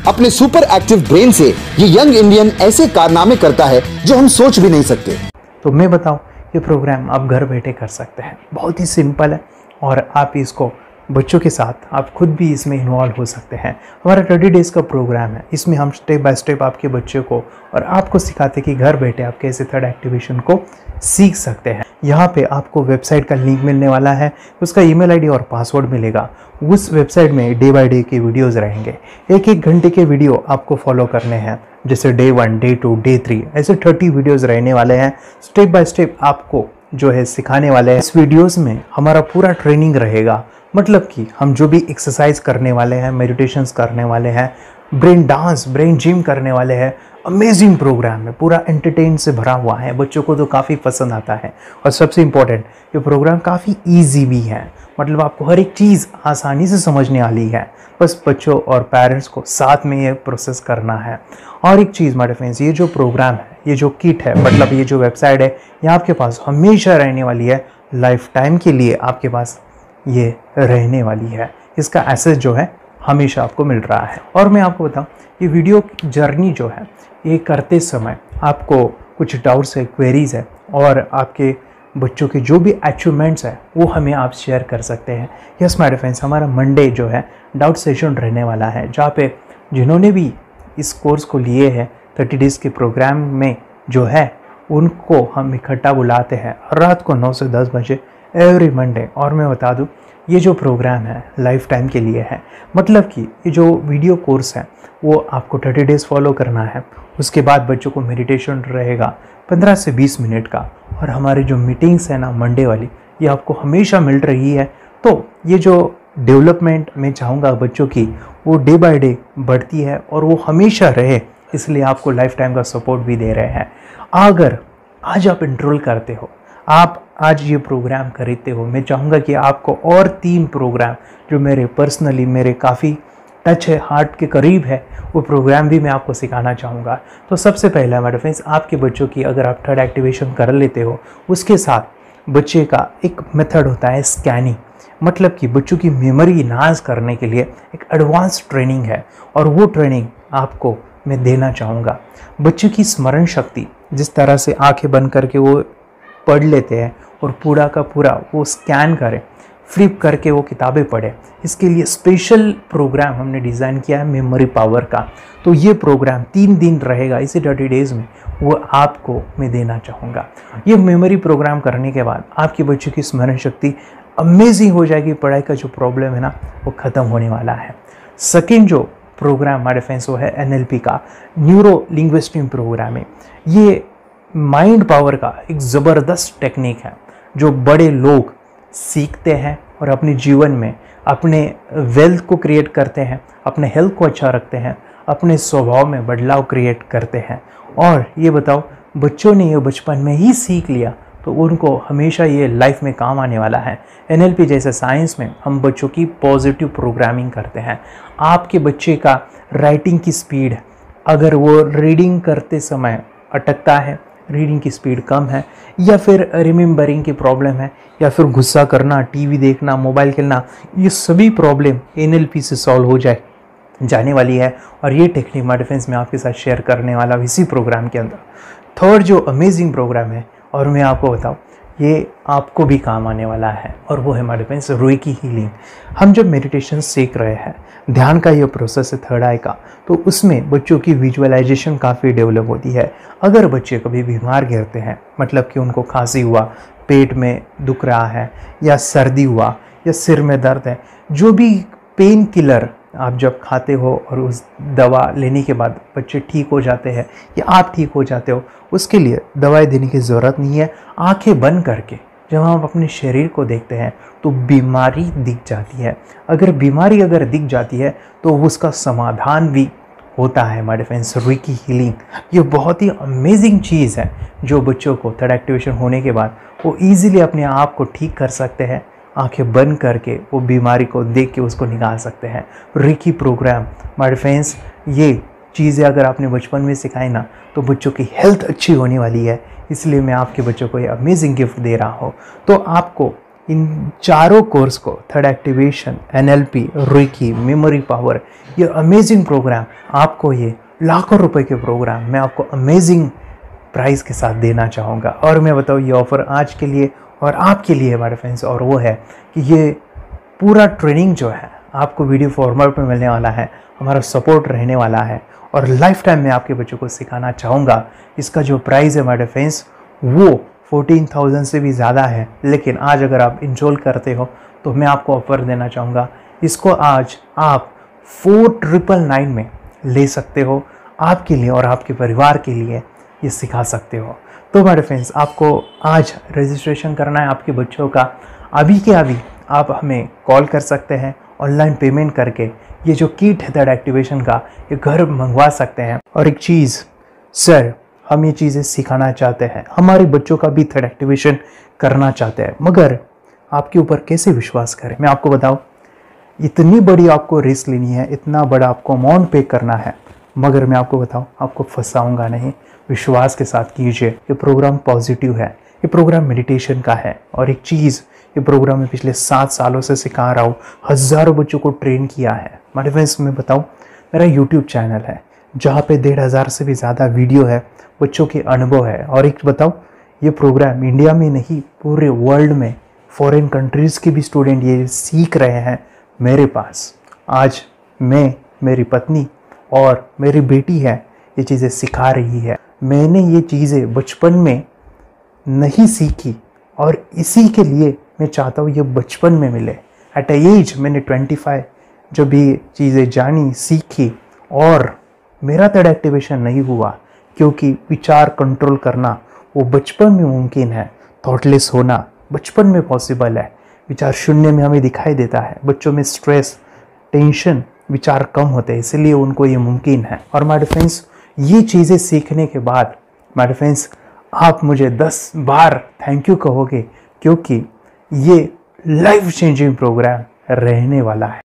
अपने सुपर एक्टिव ब्रेन से ये यंग इंडियन ऐसे कारनामे करता है जो हम सोच भी नहीं सकते। तो मैं बताऊं, ये प्रोग्राम आप घर बैठे कर सकते हैं, बहुत ही सिंपल है, और आप इसको बच्चों के साथ आप खुद भी इसमें इन्वॉल्व हो सकते हैं। हमारा 30 डेज का प्रोग्राम है, इसमें हम स्टेप बाय स्टेप आपके बच्चे को और आपको सिखाते हैं कि घर बैठे आप कैसे थर्ड एक्टिवेशन को सीख सकते हैं। यहाँ पे आपको वेबसाइट का लिंक मिलने वाला है, उसका ईमेल आईडी और पासवर्ड मिलेगा। उस वेबसाइट में डे बाय डे के वीडियोज़ रहेंगे, 1-1 घंटे के वीडियो आपको फॉलो करने हैं। जैसे डे 1, डे 2, डे 3 ऐसे 30 वीडियोस रहने वाले हैं। स्टेप बाय स्टेप आपको जो है सिखाने वाले हैं। इस वीडियोस में हमारा पूरा ट्रेनिंग रहेगा, मतलब कि हम जो भी एक्सरसाइज करने वाले हैं, मेडिटेशंस करने वाले हैं, ब्रेन डांस, ब्रेन जिम करने वाले हैं। अमेजिंग प्रोग्राम है, पूरा एंटरटेन से भरा हुआ है, बच्चों को तो काफ़ी पसंद आता है। और सबसे इम्पोर्टेंट, ये प्रोग्राम काफ़ी ईजी भी है, मतलब आपको हर एक चीज़ आसानी से समझने वाली है। बस बच्चों और पेरेंट्स को साथ में ये प्रोसेस करना है। और एक चीज़ माय फ्रेंड्स, ये जो प्रोग्राम है, ये जो किट है, मतलब ये जो वेबसाइट है, ये आपके पास हमेशा रहने वाली है, लाइफ टाइम के लिए आपके पास ये रहने वाली है। इसका एक्सेस जो है हमेशा आपको मिल रहा है। और मैं आपको बताऊं, ये वीडियो जर्नी जो है, ये करते समय आपको कुछ डाउट्स है, क्वेरीज है, और आपके बच्चों के जो भी अचीवमेंट्स है वो हमें आप शेयर कर सकते हैं। यस माय फ्रेंड्स, हमारा मंडे जो है डाउट सेशन रहने वाला है, जहाँ पे जिन्होंने भी इस कोर्स को लिए हैं 30 डेज़ के प्रोग्राम में जो है, उनको हम इकट्ठा बुलाते हैं रात को 9 से 10 बजे एवरी मंडे। और मैं बता दूं, ये जो प्रोग्राम है लाइफ टाइम के लिए है, मतलब कि ये जो वीडियो कोर्स है वो आपको 30 डेज़ फॉलो करना है। उसके बाद बच्चों को मेडिटेशन रहेगा 15 से 20 मिनट का, और हमारी जो मीटिंग्स है ना मंडे वाली, ये आपको हमेशा मिल रही है। तो ये जो डेवलपमेंट मैं चाहूँगा बच्चों की, वो डे बाय डे बढ़ती है और वो हमेशा रहे, इसलिए आपको लाइफ टाइम का सपोर्ट भी दे रहे हैं। अगर आज आप एनरोल करते हो, आप आज ये प्रोग्राम खरीदते हो, मैं चाहूँगा कि आपको और 3 प्रोग्राम जो मेरे पर्सनली मेरे काफ़ी टच है, हार्ट के करीब है, वो प्रोग्राम भी मैं आपको सिखाना चाहूँगा। तो सबसे पहला मेरे फ्रेंड्स, आपके बच्चों की अगर आप थर्ड एक्टिवेशन कर लेते हो, उसके साथ बच्चे का एक मेथड होता है स्कैनिंग, मतलब कि बच्चों की मेमोरी इन्हांस करने के लिए एक एडवांस ट्रेनिंग है, और वो ट्रेनिंग आपको मैं देना चाहूँगा। बच्चों की स्मरण शक्ति, जिस तरह से आंखें बंद करके वो पढ़ लेते हैं और पूरा का पूरा वो स्कैन करें, फ्लिप करके वो किताबें पढ़े, इसके लिए स्पेशल प्रोग्राम हमने डिज़ाइन किया है मेमोरी पावर का। तो ये प्रोग्राम 3 दिन रहेगा, इसी 30 डेज़ में वो आपको मैं देना चाहूँगा। ये मेमोरी प्रोग्राम करने के बाद आपके बच्चों की स्मरण शक्ति अमेजिंग हो जाएगी, पढ़ाई का जो प्रॉब्लम है ना वो ख़त्म होने वाला है। सेकेंड जो प्रोग्राम हमारे फ्रेंड्स वो है NLP का, न्यूरो लिंग्विस्टिक प्रोग्राम है। ये माइंड पावर का एक ज़बरदस्त टेक्निक है जो बड़े लोग सीखते हैं और अपने जीवन में अपने वेल्थ को क्रिएट करते हैं, अपने हेल्थ को अच्छा रखते हैं, अपने स्वभाव में बदलाव क्रिएट करते हैं। और ये बताओ, बच्चों ने ये बचपन में ही सीख लिया तो उनको हमेशा ये लाइफ में काम आने वाला है। NLP जैसे साइंस में हम बच्चों की पॉजिटिव प्रोग्रामिंग करते हैं। आपके बच्चे का राइटिंग की स्पीड, अगर वो रीडिंग करते समय अटकता है, रीडिंग की स्पीड कम है, या फिर रिमेंबरिंग की प्रॉब्लम है, या फिर गुस्सा करना, टीवी देखना, मोबाइल खेलना, ये सभी प्रॉब्लम NLP से सॉल्व हो जाने वाली है। और ये टेक्निक माय फ्रेंड्स मैं आपके साथ शेयर करने वाला हूँ इसी प्रोग्राम के अंदर। थर्ड जो अमेजिंग प्रोग्राम है, और मैं आपको बताऊँ, ये आपको भी काम आने वाला है, और वो है हमारे फ्रेंड्स रेकी हीलिंग। हम जब मेडिटेशन सीख रहे हैं, ध्यान का ये प्रोसेस है थर्ड आई का, तो उसमें बच्चों की विजुअलाइजेशन काफ़ी डेवलप होती है। अगर बच्चे कभी बीमार गिरते हैं, मतलब कि उनको खांसी हुआ, पेट में दुख रहा है, या सर्दी हुआ, या सिर में दर्द है, जो भी पेन किलर आप जब खाते हो और उस दवा लेने के बाद बच्चे ठीक हो जाते हैं या आप ठीक हो जाते हो, उसके लिए दवाई देने की ज़रूरत नहीं है। आंखें बंद करके जब हम अपने शरीर को देखते हैं तो बीमारी दिख जाती है। अगर बीमारी दिख जाती है तो उसका समाधान भी होता है हमारे फ्रेंड्स। रेकी हीलिंग ये बहुत ही अमेजिंग चीज़ है जो बच्चों को थर्ड एक्टिवेशन होने के बाद वो ईजिली अपने आप को ठीक कर सकते हैं। आंखें बंद करके वो बीमारी को देख के उसको निकाल सकते हैं। रेकी प्रोग्राम हमारे फ्रेंड्स, ये चीज़ें अगर आपने बचपन में सिखाई ना तो बच्चों की हेल्थ अच्छी होने वाली है। इसलिए मैं आपके बच्चों को ये अमेजिंग गिफ्ट दे रहा हूँ। तो आपको इन चारों कोर्स को, third activation, NLP, reiki, memory power, ये अमेजिंग प्रोग्राम, आपको ये लाखों रुपए के प्रोग्राम मैं आपको अमेजिंग प्राइस के साथ देना चाहूँगा। और मैं बताऊँ, ये ऑफ़र आज के लिए और आपके लिए हमारे फ्रेंड्स, और वो है कि ये पूरा ट्रेनिंग जो है आपको वीडियो फॉर्मेट में मिलने वाला है, हमारा सपोर्ट रहने वाला है, और लाइफ टाइम में आपके बच्चों को सिखाना चाहूँगा। इसका जो प्राइस है हमारे फ्रेंड्स वो 14,000 से भी ज़्यादा है, लेकिन आज अगर आप इनरोल करते हो तो मैं आपको ऑफ़र देना चाहूँगा। इसको आज आप 4,999 में ले सकते हो। आपके लिए और आपके परिवार के लिए ये सिखा सकते हो। तो मेरे फ्रेंड्स, आपको आज रजिस्ट्रेशन करना है आपके बच्चों का, अभी के अभी आप हमें कॉल कर सकते हैं, ऑनलाइन पेमेंट करके ये जो किट है थर्ड एक्टिवेशन का ये घर मंगवा सकते हैं। और एक चीज़ सर, हम ये चीज़ें सिखाना चाहते हैं, हमारे बच्चों का भी थर्ड एक्टिवेशन करना चाहते हैं, मगर आपके ऊपर कैसे विश्वास करें? मैं आपको बताऊं, इतनी बड़ी आपको रिस्क लेनी है, इतना बड़ा आपको अमाउंट पे करना है, मगर मैं आपको बताऊं, आपको फंसाऊंगा नहीं। विश्वास के साथ कीजिए। ये प्रोग्राम पॉजिटिव है, ये प्रोग्राम मेडिटेशन का है। और एक चीज़, ये प्रोग्राम में पिछले 7 सालों से सिखा रहा हूँ, हज़ारों बच्चों को ट्रेन किया है। मेरे फ्रेंड्स, मैं बताऊँ, मेरा यूट्यूब चैनल है जहाँ पे 1,500 से भी ज़्यादा वीडियो है, बच्चों के अनुभव है। और एक बताऊँ, ये प्रोग्राम इंडिया में नहीं पूरे वर्ल्ड में फॉरेन कंट्रीज़ के भी स्टूडेंट ये सीख रहे हैं मेरे पास। आज मैं, मेरी पत्नी और मेरी बेटी है ये चीज़ें सिखा रही है। मैंने ये चीज़ें बचपन में नहीं सीखी और इसी के लिए मैं चाहता हूँ ये बचपन में मिले। एट अ एज मैंने 25 जब ये चीज़ें जानी, सीखी, और मेरा थर्ड एक्टिवेशन नहीं हुआ क्योंकि विचार कंट्रोल करना वो बचपन में मुमकिन है। थॉटलेस होना बचपन में पॉसिबल है। विचार शून्य में हमें दिखाई देता है। बच्चों में स्ट्रेस, टेंशन, विचार कम होते हैं, इसलिए उनको ये मुमकिन है। और माय फ्रेंड्स, ये चीज़ें सीखने के बाद माय फ्रेंड्स, आप मुझे 10 बार थैंक यू कहोगे, क्योंकि ये लाइफ चेंजिंग प्रोग्राम रहने वाला है।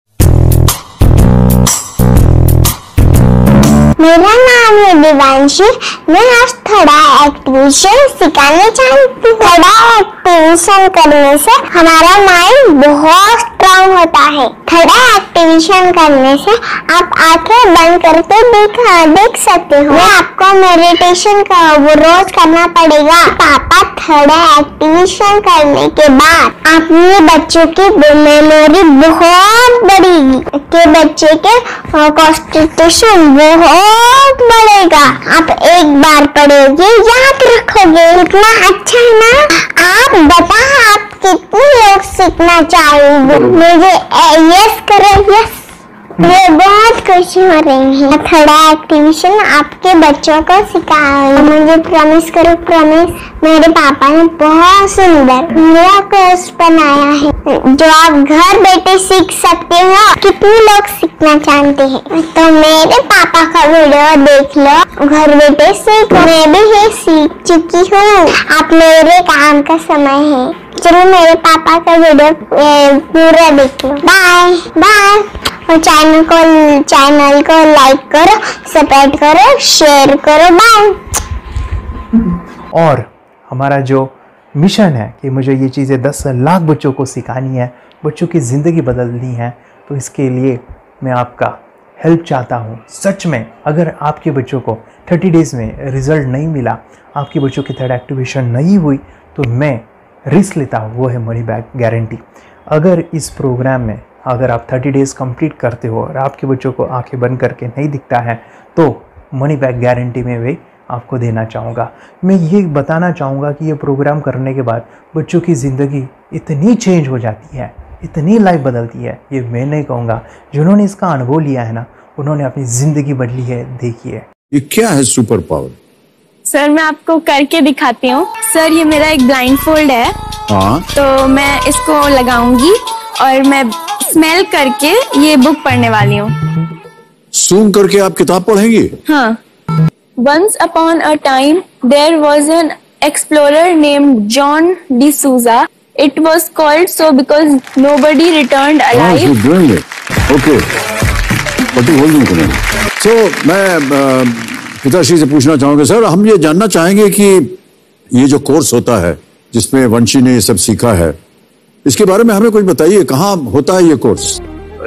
मेरा नाम है दिवांशी। मैं आज थोड़ा एक्टिवेशन सिखाना चाहती हूँ। थोड़ा एक्टिवेशन करने से हमारा माइंड बहुत स्ट्रांग होता है। थोड़ा एक्टिवेशन करने से आप आंखें बंद करके देख सकते हो। मैं आपको मेडिटेशन का वो रोज करना पड़ेगा। पापा थोड़ा एक्टिवेशन करने के बाद अपने बच्चों की मेमोरी बहुत बढ़ेगी, के बच्चे के कॉन्सेंट्रेशन बहुत बढ़ेगा। आप एक बार पढ़ोगे, याद रखोगे, इतना अच्छा है ना। आप बता, आप कितने लोग सीखना चाहोगे? मुझे यस करो, यस। मुझे बहुत खुशी हो रही है। थोड़ा एक्टिवेशन आपके बच्चों को सिखाओ। मुझे प्रॉमिस करो, प्रॉमिस। मेरे पापा ने बहुत सुंदर मेरा कोर्स बनाया है जो आप घर बैठे सीख सकते हो। कितने लोग सीखना चाहते हैं तो मेरे पापा का वीडियो देख लो, घर बैठे सीख। मैं भी ये सीख चुकी हूँ। आप मेरे काम का समय है। चलो मेरे पापा का वीडियो पूरा देख लो। Bye bye. और चैनल को लाइक करो, सब्सक्राइब करो, शेयर करो। बाय। और हमारा जो मिशन है कि मुझे ये चीज़ें 10 लाख बच्चों को सिखानी है, बच्चों की ज़िंदगी बदलनी है, तो इसके लिए मैं आपका हेल्प चाहता हूँ। सच में अगर आपके बच्चों को 30 डेज़ में रिज़ल्ट नहीं मिला, आपके बच्चों की थर्ड एक्टिवेशन नहीं हुई, तो मैं रिस्क लेता हूँ, वो है मनी बैक गारंटी। अगर इस प्रोग्राम में अगर आप 30 डेज़ कंप्लीट करते हो और आपके बच्चों को आंखें बंद करके नहीं दिखता है, तो मनी बैक गारंटी में भी आपको देना चाहूँगा। मैं ये बताना चाहूँगा कि ये प्रोग्राम करने के बाद बच्चों की ज़िंदगी इतनी चेंज हो जाती है, इतनी लाइफ बदलती है, ये मैं नहीं कहूँगा। जिन्होंने इसका अनुभव लिया है ना, उन्होंने अपनी ज़िंदगी बदली है। देखिए ये क्या है सुपर पावर? सर मैं आपको करके दिखाती हूँ। सर ये मेरा एक ब्लाइंड फोल्ड है। हाँ। तो मैं इसको लगाऊंगी और मैं स्मेल करके ये बुक पढ़ने वाली हूँ। सूंघ करके आप किताब पढ़ेंगी? हाँ। Once upon a time, there was an explorer named John D'Souza. It was called so because nobody returned alive. You're doing it. Okay. But you holding it. So मैं पिताश्री से पूछना चाहूंगा, सर हम ये जानना चाहेंगे कि ये जो कोर्स होता है जिसमें वंशी ने ये सब सीखा है, इसके बारे में हमें कुछ बताइए। कहाँ होता है ये कोर्स?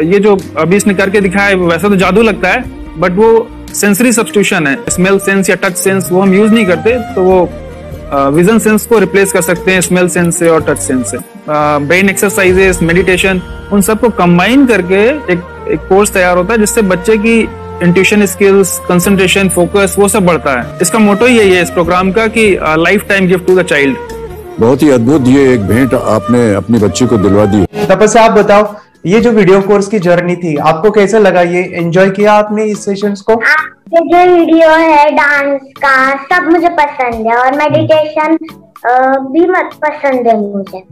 ये जो अभी इसने करके दिखाया है वैसा तो जादू लगता है, बट वो सेंसरी सब्स्टिट्यूशन है। स्मेल सेंस या टच सेंस वो हम यूज नहीं करते, तो वो विजन सेंस को रिप्लेस कर सकते हैं स्मेल सेंस से और टच सेंस से। ब्रेन एक्सरसाइजेस, मेडिटेशन, उन सबको कंबाइन करके एक कोर्स तैयार होता है जिससे बच्चे की इंट्यूशन स्किल्स, कंसंट्रेशन, फोकस वो सब बढ़ता है। इसका मोटो ही यही है इस प्रोग्राम का कि lifetime gift to the child. बहुत ही अद्भुत ये एक भेंट आपने अपनी बच्ची को दिलवा दी। तपस्या, आप बताओ ये जो वीडियो कोर्स की जर्नी थी, आपको कैसा लगा? ये एंजॉय किया आपने इस सेशंस को? आपके जो वीडियो है डांस का सब मुझे पसंद है, और मेडिटेशन भी मत पसंद है मुझे।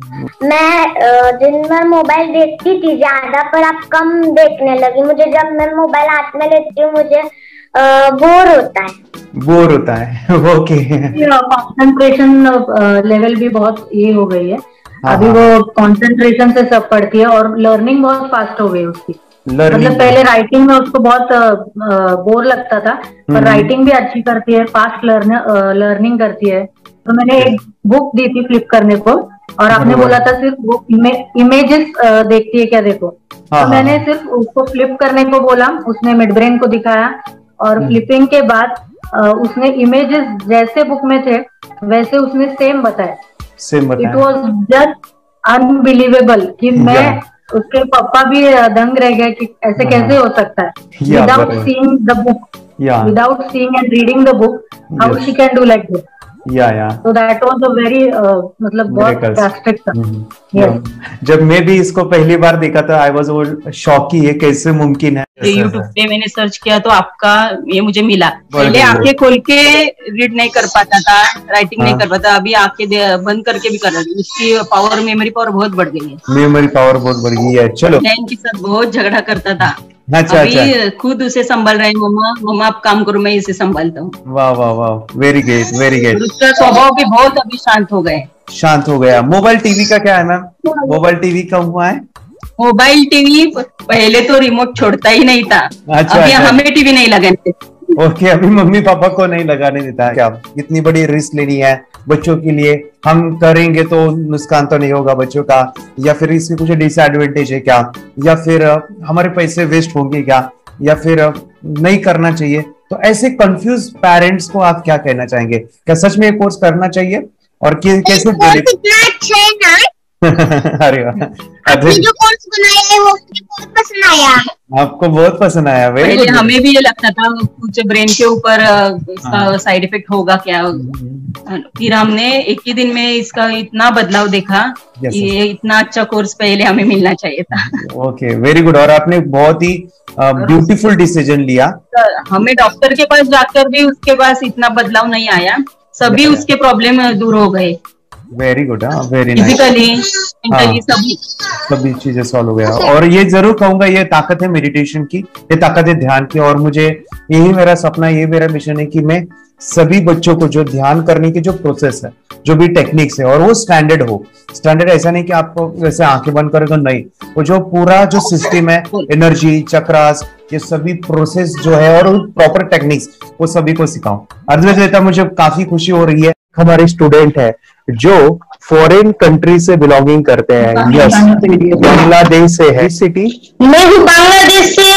मैं दिन भर मोबाइल देखती थी ज्यादा, पर अब कम देखने लगी। मुझे जब मैं मोबाइल हाथ में लेती हूँ मुझे बोर होता है। ओके। कंसंट्रेशन लेवल भी बहुत ये हो गई है। अभी वो कंसंट्रेशन से सब पढ़ती है, और लर्निंग बहुत फास्ट हो गई उसकी। मतलब पहले राइटिंग में उसको बहुत बोर लगता था, पर राइटिंग भी अच्छी करती है, फास्ट लर्निंग करती है। तो मैंने एक बुक दी थी फ्लिप करने को, और आपने बोला था सिर्फ वो इमेजेस देखती है क्या, देखो। तो मैंने सिर्फ उसको फ्लिप करने को बोला, उसने मिड ब्रेन को दिखाया, और फ्लिपिंग के बाद उसने इमेजेस जैसे बुक में थे वैसे उसने सेम बताया। इट वॉज जस्ट अनबिलीवेबल कि मैं उसके पापा भी दंग रह गए कि ऐसे कैसे हो सकता है। Without seeing the book, without seeing and reading the book, how she can do like this. So that was a very मतलब बहुत drastic था। जब मैं भी इसको पहली बार देखा था, आई वाज शॉक कि ये कैसे मुमकिन है। यूट्यूब पे मैंने सर्च किया तो आपका ये मुझे मिला। पहले आंखें खोल के रीड नहीं कर पाता था, राइटिंग नहीं कर पाता, अभी आंखें बंद करके भी कर रहा है। उसकी पावर, मेमोरी पावर बहुत बढ़ गई है। मेमोरी पावर बहुत बढ़ गई है। चलो, बहन के साथ बहुत झगड़ा करता था। अच्छा, अभी खुद उसे संभाल रहे हैं। मम्मा आप काम करो, मैं इसे संभालता हूँ। वाह वाह वाह, वेरी ग्रेट वेरी ग्रेट। उसका स्वभाव भी बहुत अभी शांत हो गया। मोबाइल टीवी का क्या है मैम? मोबाइल टीवी कब हुआ है? मोबाइल टीवी पहले तो रिमोट छोड़ता ही नहीं था। अभी हमें टीवी नहीं लगाने देते। ओके, अभी मम्मी पापा को नहीं लगाने देता है। क्या इतनी बड़ी रिस्क लेनी है बच्चों के लिए? हम करेंगे तो नुकसान तो नहीं होगा बच्चों का, या फिर इसकी कुछ डिसएडवांटेज है क्या, या फिर हमारे पैसे वेस्ट होंगे क्या, या फिर नहीं करना चाहिए? तो ऐसे कंफ्यूज पेरेंट्स को आप क्या कहना चाहेंगे? क्या सच में ये कोर्स करना चाहिए, और कैसे? कितना अच्छा है ना। अरे आपने जो कोर्स बनाया है वो मुझे बहुत पसंद आया। आपको बहुत पसंद आया? पहले हमें भी ये लगता था कुछ ब्रेन के ऊपर इसका साइड इफेक्ट होगा क्या। फिर हमने एक ही दिन में इसका इतना बदलाव देखा। ये इतना अच्छा कोर्स पहले हमें मिलना चाहिए था। Okay, very good. और आपने बहुत ही ब्यूटीफुल डिसीजन लिया। हमें डॉक्टर के पास जाकर भी उसके पास इतना बदलाव नहीं आया, सभी उसके प्रॉब्लम दूर हो गए। Very good, very nice. Physically सभी चीजें सॉल्व हो गया। और ये जरूर कहूंगा, ये ताकत है मेडिटेशन की, ये ताकत है ध्यान की। और मुझे यही मेरा सपना, ये मेरा मिशन है कि मैं सभी बच्चों को जो ध्यान करने की जो प्रोसेस है, जो भी टेक्निक्स है, और वो स्टैंडर्ड हो। स्टैंडर्ड ऐसा नहीं कि आपको वैसे आंखें बंद करें तो नहीं, वो जो पूरा जो सिस्टम है, एनर्जी चक्रास, ये सभी प्रोसेस जो है और प्रॉपर टेक्निक्स, वो सभी को सिखाऊं। अर्जुन, मुझे काफी खुशी हो रही है। हमारे स्टूडेंट है जो फॉरेन कंट्री से बिलोंगिंग करते हैं। यस, बांग्लादेश से है। सिटी मैं भी बांग्लादेश से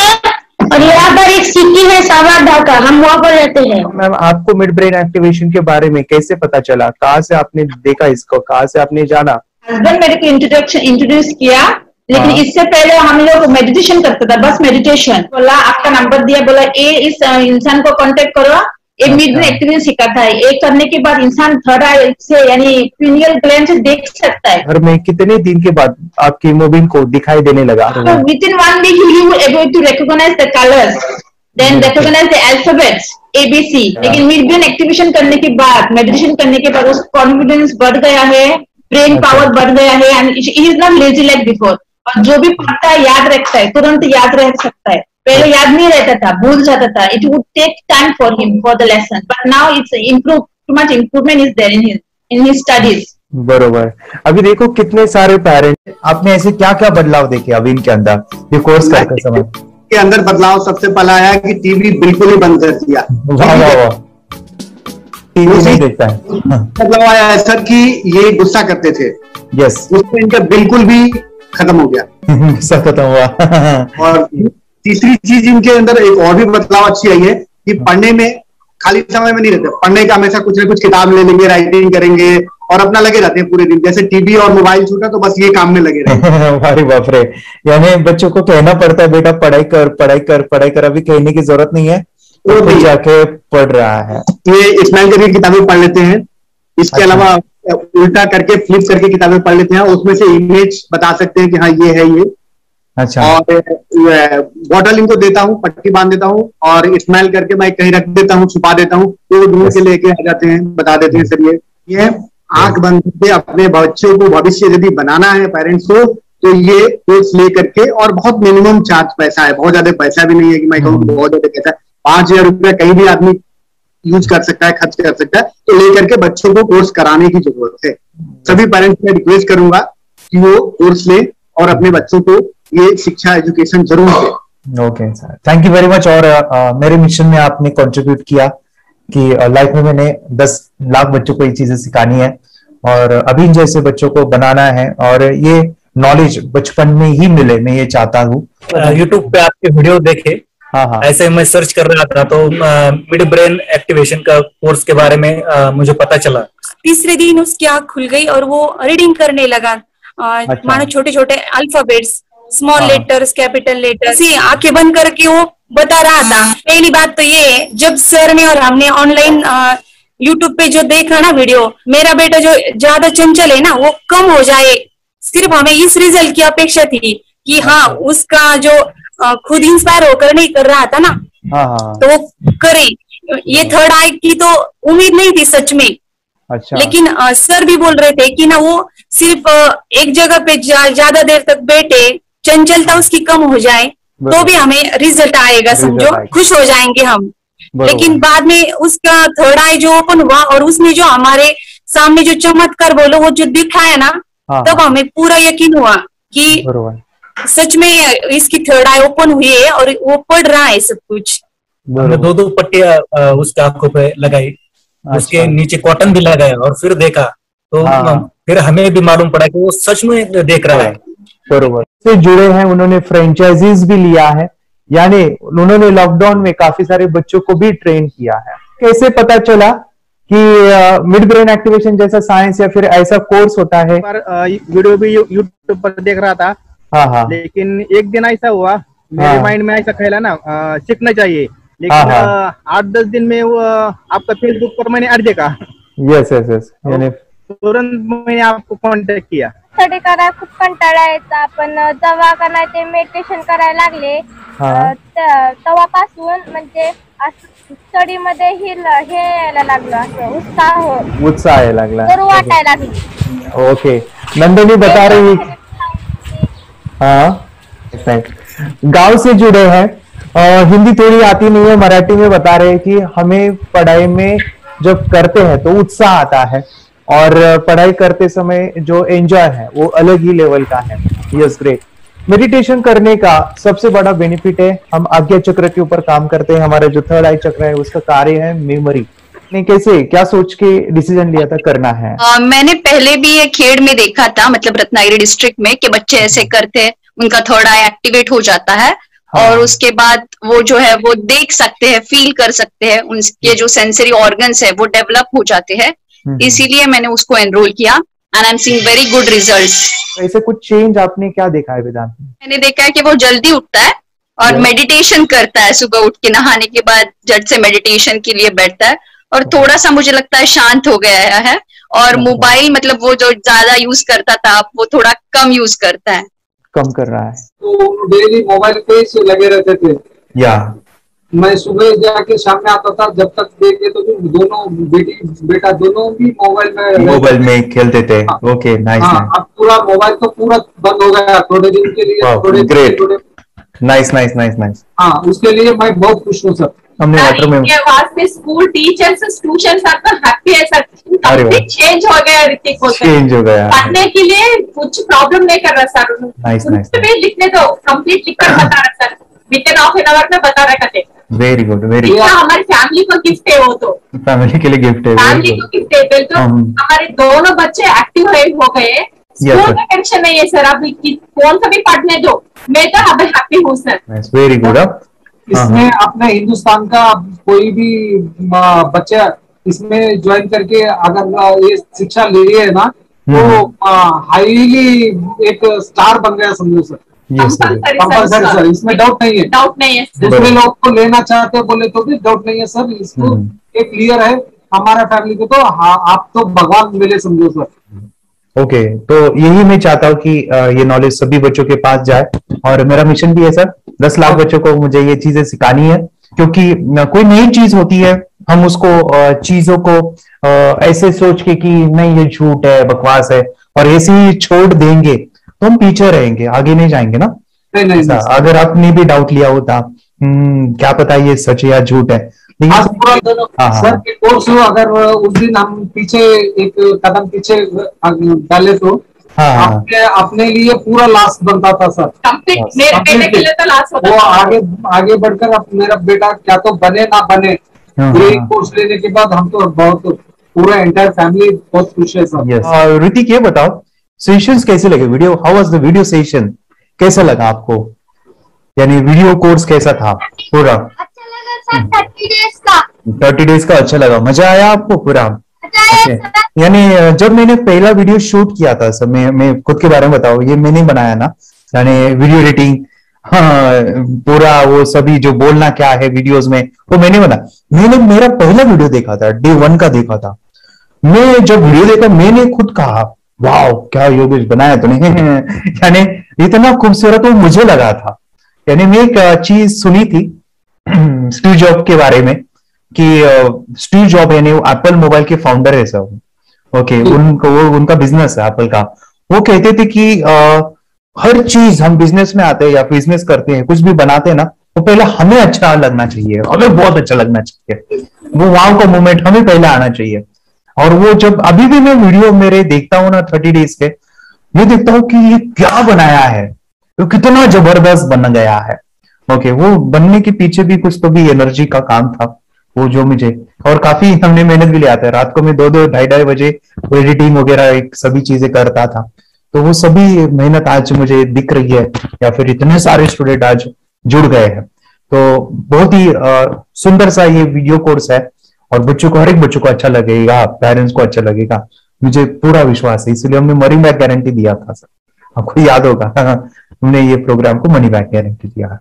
और यहाँ पर एक सिटी है सावर ढाका, हम वहाँ पर रहते हैं। मैम, आपको मिड ब्रेन एक्टिवेशन के बारे में कैसे पता चला? कहाँ से आपने देखा इसको, कहाँ से आपने जाना? हस्बैंड मेरे को इंट्रोड्यूस किया, लेकिन इससे पहले हम लोग मेडिटेशन करते थे, बस मेडिटेशन। बोला आपका नंबर दिया, बोला ये इस इंसान को कांटेक्ट करो, एक मिड ब्रेन एक्टिवेशन सिखाता है। एक करने के बाद इंसान थर्ड आई से यानी पिनियल ग्लैंड से देख सकता है। घर में कितने दिन के बाद आपकी हीमोग्लोबिन को दिखाई देने लगा? Within 1 week you will able to recognise the colours, then recognise the alphabets ABC। लेकिन मिड ब्रेन एक्टिवेशन करने के बाद, मेडिटेशन करने के बाद उसका कॉन्फिडेंस बढ़ गया है, ब्रेन पावर बढ़ गया है, and he is not lazy like before. और जो भी पढ़ता है याद रखता है, तुरंत याद रह सकता है। पहले याद नहीं रहता था, भूल जाता था। It would take time for him for the lesson, but now it's improve, too much improvement is there in his studies. बरोबर। अभी देखो कितने सारे पेरेंट्स, आपने ऐसे क्या क्या बदलाव देखे अभी इनके अंदर ये कोर्स करते समय? के अंदर बदलाव सबसे पहला आया कि टीवी बिल्कुल ही बंद कर दिया। वाह वाह वाह, टीवी नहीं देखता है। बदलाव आया है सर कि ये गुस्सा करते थे। यस, उसमें इनका बिल्कुल भी खत्म हो गया। गुस्सा खत्म हुआ। और तीसरी चीज इनके अंदर एक और भी बदलाव अच्छी आई है कि पढ़ने में खाली समय में नहीं रहते, पढ़ने का हमेशा कुछ ना कुछ किताब ले लेंगे, राइटिंग करेंगे और अपना लगे रहते हैं पूरे दिन। जैसे टीवी और मोबाइल छूटा तो बस ये काम में लगे रहते। अरे बाप रे, यानी बच्चों को कहना पड़ता है बेटा पढ़ाई कर पढ़ाई कर पढ़ाई कर, अभी कहने की जरूरत नहीं है, वो तो जाके पढ़ रहा है। ये स्माइल करके किताबें पढ़ लेते हैं। इसके अलावा उल्टा करके फ्लिप करके किताबें पढ़ लेते हैं, उसमें से इमेज बता सकते हैं कि हाँ ये है ये। अच्छा। और बॉटल इनको देता हूँ, पट्टी बांध देता हूँ और स्मेल करके मैं कहीं रख देता हूँ, छुपा देता हूँ, तो वो ढूंढ के लेके आ जाते हैं, बता देते हैं सर ये आंख बंद करके अपने बच्चों को भविष्य यदि बनाना है पेरेंट्स को, तो ये कोर्स ले करके, और बहुत मिनिमम चार्ज पैसा है, बहुत ज्यादा पैसा भी नहीं है कि मैं कहूँ बहुत ज्यादा पैसा है, 5,000 रुपया कहीं भी आदमी यूज कर सकता है, खर्च कर सकता है, तो लेकर के बच्चों को कोर्स कराने की जरूरत है। सभी पेरेंट्स में रिक्वेस्ट करूंगा कि वो कोर्स ले और अपने बच्चों को ये शिक्षा एजुकेशन जरूर दे। Okay sir, thank you very much. और मेरे मिशन में आपने कंट्रीब्यूट किया कि लाइफ में मैंने 10 लाख बच्चों को ये चीजें सिखानी है और अभी जैसे बच्चों को बनाना है, और ये नॉलेज बचपन में ही मिले, मैं ये चाहता हूँ। यूट्यूब पे आपके वीडियो देखे, हाँ, ऐसे मैं सर्च कर रहा था तो मिड ब्रेन एक्टिवेशन का कोर्स के बारे में मुझे पता चला। तीसरे दिन उसकी आंख खुल गई और वो रीडिंग करने लगा, मानो छोटे छोटे alphabets, small letters, capital letters, आंखें बंद करके वो बता रहा था। पहली बात तो ये, जब सर ने और हमने ऑनलाइन यूट्यूब पे जो देखा ना वीडियो, मेरा बेटा जो ज्यादा चंचल है ना वो कम हो जाए, सिर्फ हमें इस रिजल्ट की अपेक्षा थी कि हाँ उसका जो खुद इंस्पायर होकर नहीं कर रहा था ना, तो वो करे। ये थर्ड आई की तो उम्मीद नहीं थी सच में। अच्छा। लेकिन सर भी बोल रहे थे कि ना वो सिर्फ एक जगह पे ज्यादा देर तक बैठे, चंचलता उसकी कम हो जाए तो भी हमें रिजल्ट आएगा, समझो खुश हो जाएंगे हम। लेकिन बाद में उसका थर्ड आई जो ओपन हुआ और उसने जो हमारे सामने जो चमत्कार बोलो वो जो दिखाया ना, तब हमें पूरा यकीन हुआ कि सच में इसकी थर्ड आई ओपन हुई है और वो पढ़ रहा है सब कुछ। हमने 2 पट्टियां उसके आंखों पे लगाई, उसके नीचे कॉटन भी लगाया और फिर देखा तो फिर हमें भी मालूम पड़ा कि वो सच में देख रहा है। बरोबर से जुड़े हैं, उन्होंने फ्रेंचाइजीज भी लिया है, यानी उन्होंने लॉकडाउन में काफी सारे बच्चों को भी ट्रेन किया है। कैसे पता चला कि मिड ब्रेन एक्टिवेशन जैसा साइंस या फिर ऐसा कोर्स होता है? वीडियो भी यूट्यूब पर देख रहा था, लेकिन एक दिन ऐसा हुआ मेरे माइंड में ऐसा खेला ना, सीखना चाहिए, लेकिन 8-10 दिन में वो आपका फेसबुक पर मैंने ऐड देखा। यस यस यस, यानी तुरंत मैंने आपको कॉन्टॅक्ट किया। स्टडी करायला खूप कंटाळा यायचा, पण जेव्हा का नाही ते मेडिटेशन करायला लागले तेव्हापासून म्हणजे स्टडी मध्ये हे यायला लागलं, असं उत्साह यायला लागला, बरं वाटायला लागली। ओके, नंदिनी बता रही, हाँ गांव से जुड़े हैं, हिंदी थोड़ी आती नहीं है, मराठी में बता रहे हैं कि हमें पढ़ाई में जब करते हैं तो उत्साह आता है और पढ़ाई करते समय जो एंजॉय है वो अलग ही लेवल का है। Yes, great. मेडिटेशन करने का सबसे बड़ा बेनिफिट है, हम आज्ञा चक्र के ऊपर काम करते हैं, हमारा जो थर्ड आई चक्र है उसका कार्य है मेमोरी। ने कैसे क्या सोच के डिसीजन लिया था करना है? मैंने पहले भी ये खेड़ में देखा था, मतलब रत्नागिरी डिस्ट्रिक्ट में, कि बच्चे ऐसे करते हैं, उनका थर्ड आई एक्टिवेट हो जाता है और उसके बाद वो जो है वो देख सकते हैं, फील कर सकते हैं, उनके जो सेंसरी ऑर्गन्स है वो डेवलप हो जाते हैं। इसीलिए मैंने उसको एनरोल किया and I am seeing very good results. ऐसे कुछ चेंज आपने क्या देखा है वेदांत? मैंने देखा है कि वो जल्दी उठता है और मेडिटेशन करता है, सुबह उठ के नहाने के बाद झट से मेडिटेशन के लिए बैठता है और थोड़ा सा मुझे लगता है शांत हो गया है, और मोबाइल मतलब वो जो ज्यादा यूज करता था वो थोड़ा कम यूज करता है, कम कर रहा है। तो डेली मोबाइल पे ही लगे रहते थे, या मैं सुबह जाके शाम में आता था, जब तक देखे तो दोनों बेटा दोनों भी मोबाइल में खेलते थे। Okay, nice. अब पूरा मोबाइल तो पूरा बंद हो गया थोड़े दिन के लिए। थोड़े नाइस नाइस नाइस नाइस। हाँ, उसके लिए मैं बहुत खुश हूँ सर। हमने वाटर में वास्ते स्कूल टीचर्स स्टूडेंट्स आपका हैप्पी है सर, कंप्लीट चेंज हो गया ऋतिक को, चेंज हो गया, पढ़ने के लिए कुछ प्रॉब्लम नहीं कर रहा सर। Nice nice. लिखने दो, कंप्लीट लिखकर बता रहा sir, with in half an hour में बता रहा कहते। Very good, very good. हमारी फैमिली को गिफ्ट है, वो तो फैमिली के लिए गिफ्ट है, फैमिली को गिफ्ट है। तो हमारे दोनों बच्चे एक्टिव हो गए, स्कूल का टेंशन नहीं है सर, अभी कौन सा भी पढ़ने दो, मैं तो अभी हैप्पी हूँ सर। Very good. इसमें अपने हिंदुस्तान का कोई भी बच्चा इसमें ज्वाइन करके अगर ये शिक्षा ले रही है ना, तो हाईली एक स्टार बन गया समझो सर। कंपल्सरी सर, इसमें डाउट नहीं है, डाउट नहीं है। दूसरे लोग को लेना चाहते बोले तो भी डाउट नहीं है सर, इसको एक क्लियर है हमारा फैमिली को, तो आप तो भगवान मिले समझो सर। ओके, तो यही मैं चाहता हूँ कि ये नॉलेज सभी बच्चों के पास जाए और मेरा मिशन भी है सर, 10 लाख बच्चों को मुझे ये चीजें सिखानी है, क्योंकि कोई नई चीज होती है, हम उसको चीजों को ऐसे सोच के कि नहीं ये झूठ है, बकवास है, और ऐसे ही छोड़ देंगे तो हम पीछे रहेंगे, आगे नहीं जाएंगे ना। नहीं, अगर आपने भी डाउट लिया होता क्या पता ये सच है या झूठ है, सर के कोर्स अगर उस दिन हम पीछे एक कदम पीछे डाले तो अपने लिए पूरा लास्ट बनता था सर। मेरे बेटे के लिए तो लास्ट होता था। वो आगे बढ़कर अब मेरा बेटा क्या तो बने ना बने, ये कोर्स लेने के बाद हम तो बहुत पूरा एंटायर फैमिली बहुत खुश है सर। ऋतिक ये बताओ सेशंस कैसे लगे, video how was the video session, कैसा लगा आपको, यानी वीडियो कोर्स कैसा था पूरा? अच्छा लगा सर, 30 डेज का अच्छा लगा, मजा आया आपको पूरा? यानी जब मैंने पहला वीडियो शूट किया था सर, मैं खुद के बारे में बताओ, ये मैंने बनाया ना, यानी वीडियो एडिटिंग, पूरा वो सभी जो बोलना क्या है वीडियोस में वो मैंने बना। मैंने मेरा पहला वीडियो देखा था, डे 1 का देखा था, मैं जब वीडियो देखा मैंने खुद कहा वाह क्या योगेश बनाया तूने यानी इतना खूबसूरत वो मुझे लगा था। यानी मैं एक चीज सुनी थी स्टीव जॉब के बारे में कि स्टीव जॉब यानी वो एप्पल मोबाइल के फाउंडर है सर, ओके, उनका बिजनेस है एप्पल का। वो कहते थे कि हर चीज हम बिजनेस में आते हैं या बिजनेस करते हैं, कुछ भी बनाते हैं ना, तो पहले हमें अच्छा लगना चाहिए, हमें बहुत अच्छा लगना चाहिए, वो वाव का मोमेंट हमें पहले आना चाहिए। और वो जब अभी भी मैं वीडियो मेरे देखता हूँ ना 30 डेज के, मैं देखता हूँ कि ये क्या बनाया है, तो कितना जबरदस्त बन गया है। ओके, वो बनने के पीछे भी कुछ तो भी एनर्जी का काम था वो जो मुझे, और काफी हमने मेहनत भी लिया था, रात को मैं 2-2 ढाई बजे एडिटिंग वगैरह सभी चीजें करता था, तो वो सभी मेहनत आज मुझे दिख रही है, या फिर इतने सारे स्टूडेंट आज जुड़ गए हैं। तो बहुत ही सुंदर सा ये वीडियो कोर्स है, और बच्चों को, हर एक बच्चों को अच्छा लगेगा, पेरेंट्स को अच्छा लगेगा, मुझे पूरा विश्वास है। इसलिए हमने मनी बैक गारंटी दिया था सर, आपको याद होगा हमने ये प्रोग्राम को मनी बैक गारंटी दिया है।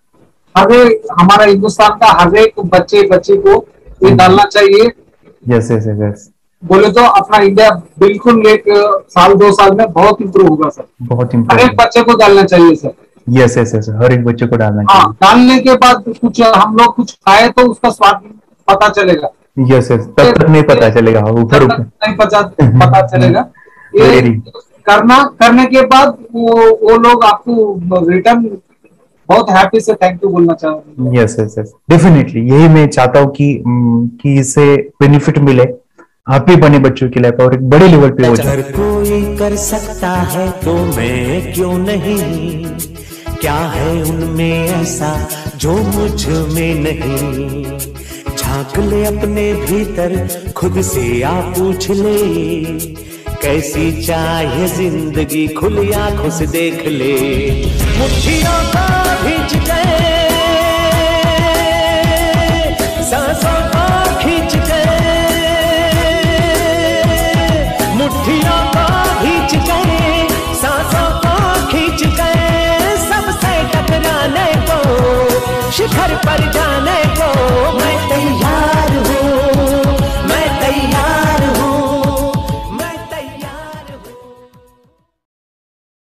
हमारा हिंदुस्तान का हर एक बच्चे को ये डालना चाहिए। यस यस यस, बोले तो अपना इंडिया बिल्कुल 1 साल 2 साल में बहुत इम्प्रूव होगा सर, बहुत हर इम्प्रूव, एक बच्चे को डालना चाहिए सर। यस यस यस, हर एक बच्चे को डालना हाँ, चाहिए। डालने के बाद कुछ हम लोग कुछ खाए तो उसका स्वाद पता चलेगा। यस यस, तब तक नहीं पता चलेगा, ऊपर ऊपर नहीं पता चलेगा। ये करने के बाद वो लोग आपको रिटर्न बहुत हैप्पी से थैंक यू बोलना चाहूंगा। यस यस यस, डेफिनेटली यही मैं चाहता हूँ कि इससे बेनिफिट मिले हैप्पी बने बच्चों की लाइफ, और एक बड़े लेवल पे हो जाए। अगर कोई कर सकता है तो मैं क्यों नहीं, क्या है उनमें ऐसा जो मुझ में नहीं, झांक ले अपने भीतर खुद से आ पूछ ले, कैसी चाहे जिंदगी खुली आंखों से देख ले, मुट्ठियों को खींच के सांसों को खींच के, मुट्ठियों को खींच के सांसों को खींच के, सबसे टकराने को शिखर पर